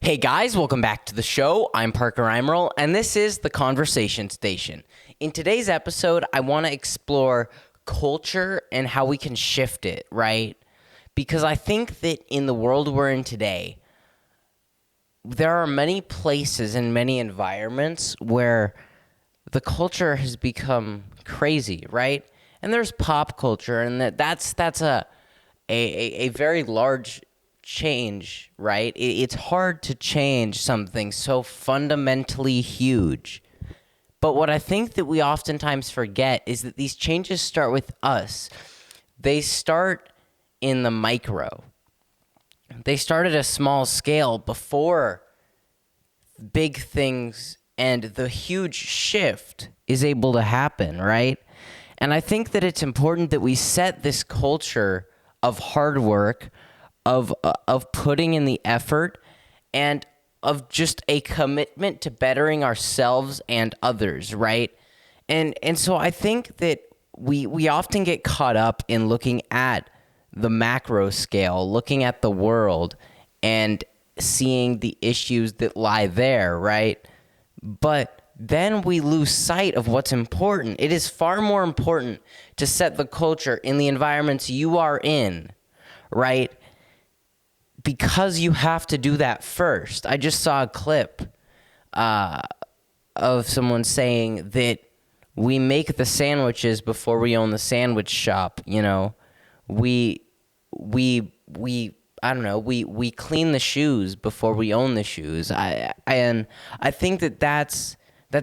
Hey guys, welcome back to the show. I'm Parker Eimerl, and this is the Conversation Station. In today's episode, I want to explore culture and how we can shift it, right? Because I think that in the world we're in today, there are many places and many environments where the culture has become crazy, right? And there's pop culture, and that's a very large change, right? It's hard to change something so fundamentally huge. But what I think that we oftentimes forget is that these changes start with us. They start in the micro. They start at a small scale before big things and the huge shift is able to happen, right? And I think that it's important that we set this culture of hard work, of putting in the effort, and of just a commitment to bettering ourselves and others, right? And so I think that we often get caught up in looking at the macro scale, looking at the world and seeing the issues that lie there, right? But then we lose sight of what's important. It is far more important to set the culture in the environments you are in, right? Because you have to do that first. I just saw a clip of someone saying that we make the sandwiches before we own the sandwich shop. You know, we I don't know. We clean the shoes before we own the shoes. And I think that that's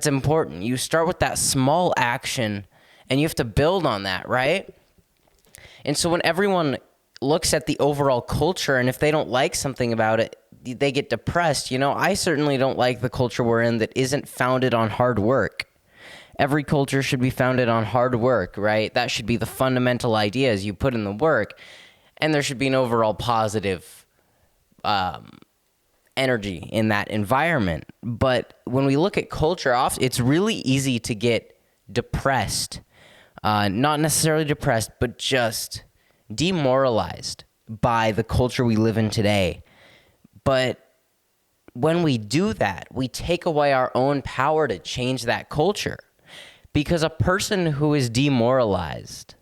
important. You start with that small action, and you have to build on that, right? And so when everyone looks at the overall culture, and if they don't like something about it, they get depressed. You know, I certainly don't like the culture we're in that isn't founded on hard work. Every culture should be founded on hard work, right? That should be the fundamental idea as you put in the work. And there should be an overall positive energy in that environment. But when we look at culture, it's really easy to get depressed. Not necessarily depressed, but just demoralized by the culture we live in today. But when we do that, we take away our own power to change that culture. Because a person who is demoralized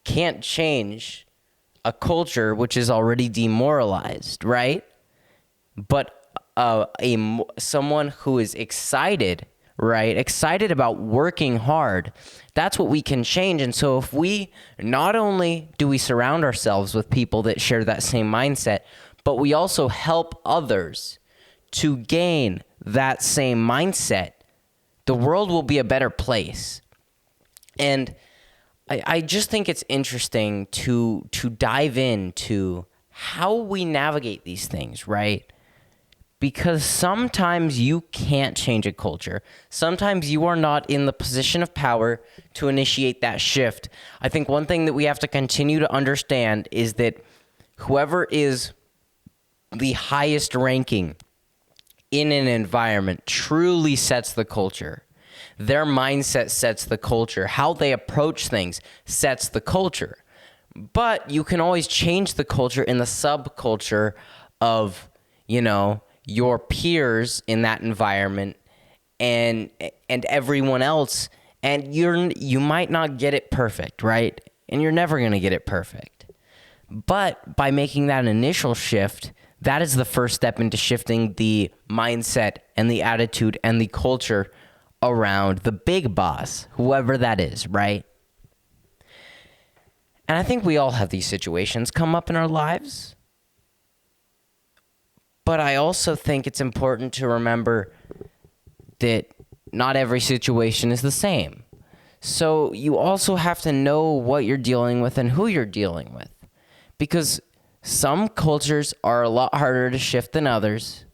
can't change a culture which is already demoralized, right? But someone who is excited, right? Excited about working hard, that's what we can change. And so if we, not only do we surround ourselves with people that share that same mindset, but we also help others to gain that same mindset, the world will be a better place. And I just think it's interesting to dive into how we navigate these things, right? Because sometimes you can't change a culture. Sometimes you are not in the position of power to initiate that shift. I think one thing that we have to continue to understand is that whoever is the highest ranking in an environment truly sets the culture. Their mindset sets the culture. How they approach things sets the culture. But you can always change the culture in the subculture of, you know, your peers in that environment and everyone else. And you might not get it perfect, right? And you're never going to get it perfect. But by making that initial shift, that is the first step into shifting the mindset and the attitude and the culture around the big boss, whoever that is, right? And I think we all have these situations come up in our lives. But I also think it's important to remember that not every situation is the same. So you also have to know what you're dealing with and who you're dealing with. Because some cultures are a lot harder to shift than others.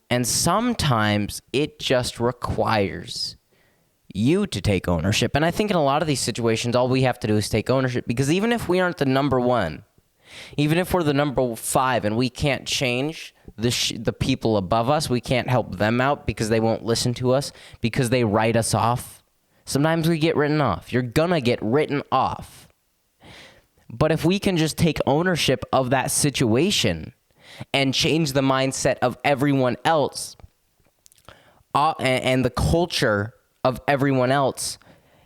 And sometimes it just requires you to take ownership. And I think in a lot of these situations, all we have to do is take ownership. Because even if we aren't the number one, even if we're the number 5 and we can't change the people above us, we can't help them out because they won't listen to us, because they write us off. Sometimes we get written off. You're gonna get written off. But if we can just take ownership of that situation, and change the mindset of everyone else and the culture of everyone else,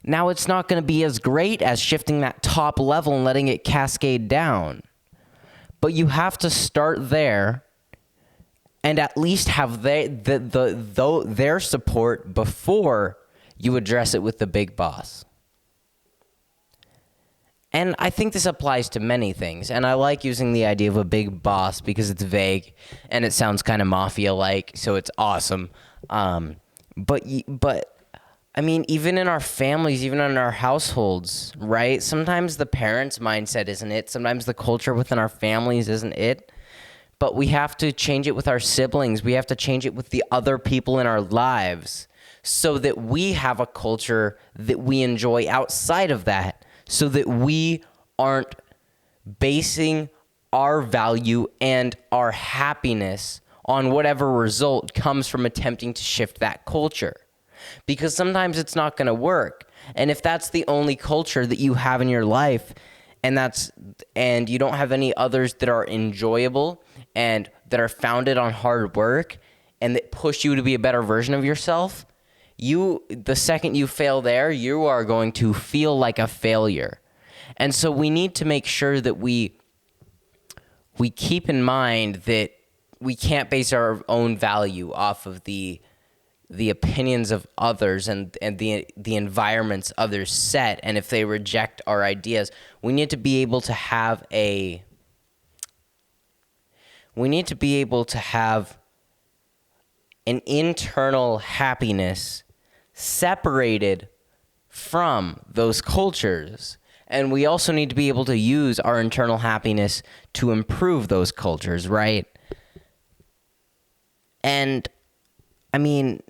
now it's not going to be as great as shifting that top level and letting it cascade down. But you have to start there and at least have their support before you address it with the big boss. And I think this applies to many things. And I like using the idea of a big boss because it's vague and it sounds kind of mafia-like, so it's awesome. But I mean, even in our families, even in our households, right? Sometimes the parents' mindset isn't it. Sometimes the culture within our families isn't it. But we have to change it with our siblings. We have to change it with the other people in our lives so that we have a culture that we enjoy outside of that, so that we aren't basing our value and our happiness on whatever result comes from attempting to shift that culture. Because sometimes it's not going to work. And if that's the only culture that you have in your life, and you don't have any others that are enjoyable and that are founded on hard work and that push you to be a better version of yourself, the second you fail there, you are going to feel like a failure. And so we need to make sure that we keep in mind that we can't base our own value off of the opinions of others and the environments others set. And if they reject our ideas, we need to be able to have an internal happiness separated from those cultures. And we also need to be able to use our internal happiness to improve those cultures, right? And I mean,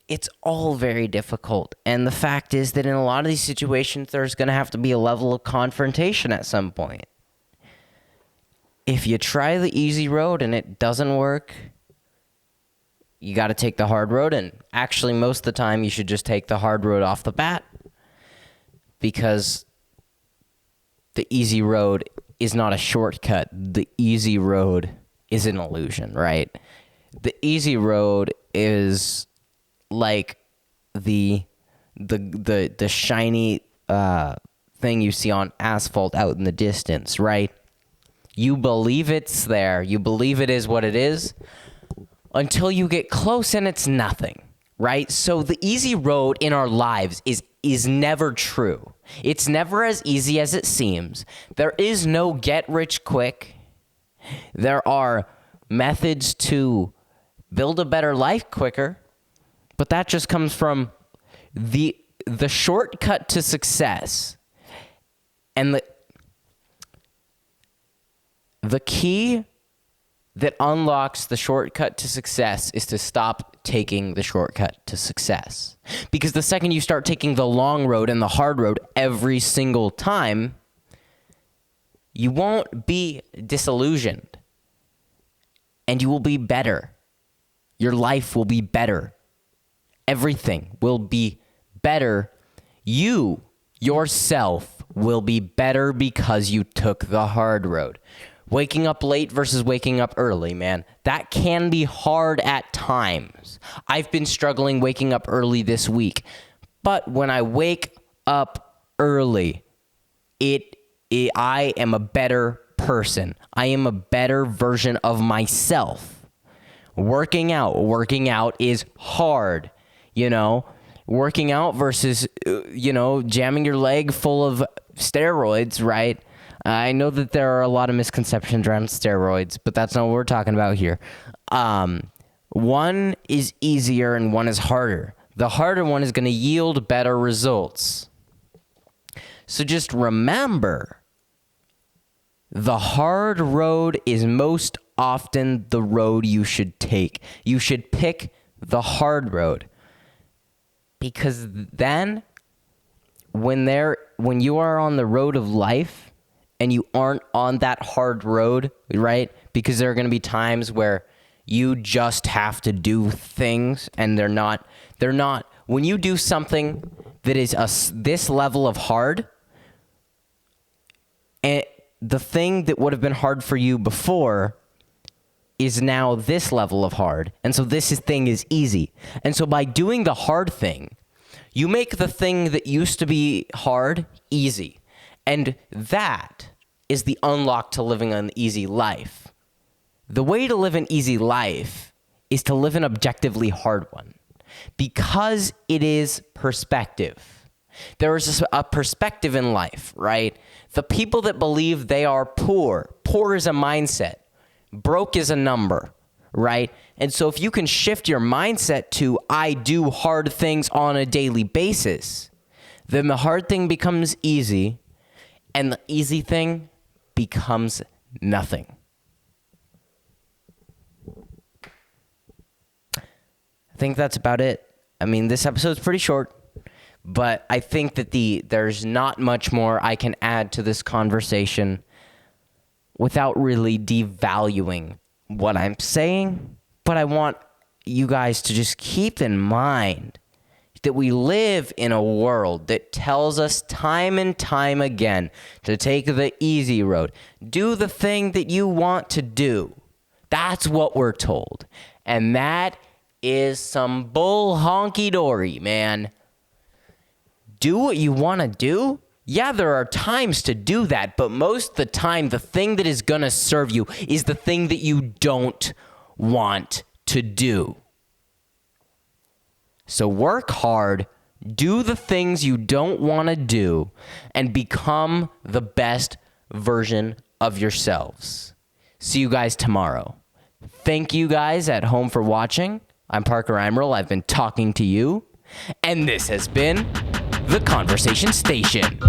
it's all very difficult. And the fact is that in a lot of these situations, there's going to have to be a level of confrontation at some point. If you try the easy road and it doesn't work, you got to take the hard road. And actually, most of the time, you should just take the hard road off the bat, because the easy road is not a shortcut. The easy road is an illusion, right? The easy road is like the shiny thing you see on asphalt out in the distance, right? You believe it's there. You believe it is what it is until you get close and it's nothing, right? So the easy road in our lives is never true. It's never as easy as it seems. There is no get rich quick. There are methods to build a better life quicker, but that just comes from the shortcut to success. And the key that unlocks the shortcut to success is to stop taking the shortcut to success. Because the second you start taking the long road and the hard road every single time, you won't be disillusioned, and you will be better. Your life will be better. Everything will be better. You, yourself, will be better because you took the hard road. Waking up late versus waking up early, man. That can be hard at times. I've been struggling waking up early this week. But when I wake up early, I am a better person. I am a better version of myself. Working out is hard, Working out versus, jamming your leg full of steroids, right? I know that there are a lot of misconceptions around steroids, but that's not what we're talking about here. One is easier and one is harder. The harder one is going to yield better results. So just remember, the hard road is most often the road you should take. You should pick the hard road, because then when you are on the road of life and you aren't on that hard road, right? Because there are going to be times where you just have to do things, and they're not, when you do something that is this level of hard, and the thing that would have been hard for you before is now this level of hard. And so thing is easy. And so by doing the hard thing, you make the thing that used to be hard easy. And that is the unlock to living an easy life. The way to live an easy life is to live an objectively hard one, because it is perspective. There is a perspective in life, right? The people that believe they are poor is a mindset. Broke is a number, right? And so if you can shift your mindset to, I do hard things on a daily basis, then the hard thing becomes easy, and the easy thing becomes nothing. I think that's about it. I mean, this episode's pretty short, but I think that there's not much more I can add to this conversation without really devaluing what I'm saying. But I want you guys to just keep in mind that we live in a world that tells us time and time again to take the easy road. Do the thing that you want to do. That's what we're told. And that is some bull honky dory, man. Do what you want to do. Yeah, there are times to do that, but most of the time, the thing that is going to serve you is the thing that you don't want to do. So work hard, do the things you don't want to do, and become the best version of yourselves. See you guys tomorrow. Thank you guys at home for watching. I'm Parker Eimerl. I've been talking to you, and this has been The Conversation Station.